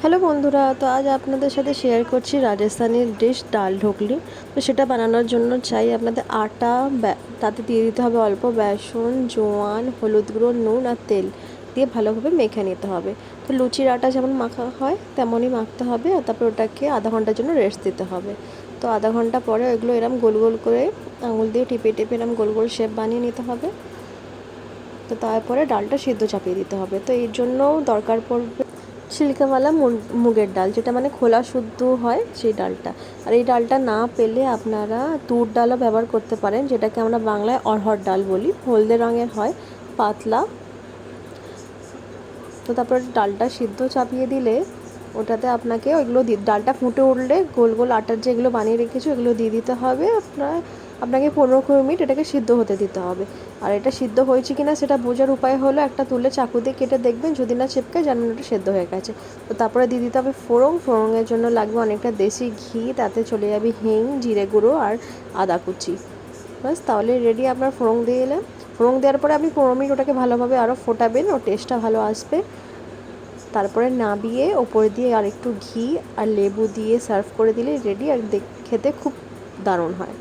Hello বন্ধুরা, তো আজ আপনাদের সাথে শেয়ার করছি রাজস্থানের ডিশ ডাল ঢোকলি। তো সেটা বানানোর জন্য চাই আপনাদের আটা, তাতে দিয়ে দিতে হবে অল্প বেসন, জোয়ান, হলুদ গুঁড়ো, নুন আর তেল দিয়ে ভালোভাবে মেখে নিতে হবে। তো লুচির আটা যেমন মাখা হয় তেমনই মাখতে হবে, আর তারপর ওটাকে আধা ঘন্টার জন্য রেস্ট দিতে হবে। তো আধা ঘন্টা পরে ওইগুলো এরম গোল গোল করে আঙুল দিয়ে টিপে টিপে এরম গোল গোল শেপ বানিয়ে নিতে হবে। তো তারপরে ডালটা সিদ্ধ চাপিয়ে দিতে হবে। তো এর জন্য দরকার পড়বে ছিলকাওয়ালা মুগের ডাল, যেটা মানে খোলা শুদ্ধ হয় সেই ডালটা। আর এই ডালটা না পেলে আপনারা তুর ডালও ব্যবহার করতে পারেন, যেটাকে আমরা বাংলায় অড়হর ডাল বলি, হলদে রঙের হয়, পাতলা। তো তারপর ডালটা সিদ্ধ চাপিয়ে দিলে ওটাতে আপনাকে ওইগুলো ডালটা ফুটে উঠলে গোল গোল আটার যেগুলো বানিয়ে রেখেছো এগুলো দিয়ে দিতে হবে। আপনাকে 15-20 মিনিট এটাকে সিদ্ধ হতে দিতে হবে। আর এটা সিদ্ধ হয়েছে কিনা সেটা বোঝার উপায় হলো একটা তুলে চাকু দিয়ে কেটে দেখবেন, যদি না চিপকে জানেন ওটা সেদ্ধ হয়ে গেছে। তো তারপরে দিয়ে দিতে হবে ফোড়নের জন্য লাগবে অনেকটা দেশি ঘি, তাতে চলে যাবে হিং, জিরে গুঁড়ো আর আদা কুচি। বাস তাহলে রেডি আপনার ফোড়ন দিয়ে এলে। ফোড়ন দেওয়ার পরে আপনি 15 মিনিট ওটাকে ভালোভাবে আরও ফোটাবেন, ও টেস্টটা ভালো আসবে। তারপরে নাবিয়ে ওপর দিয়ে আর একটু ঘি আর লেবু দিয়ে সার্ভ করে দিলে রেডি। আর খেতে খুব দারুণ হয়।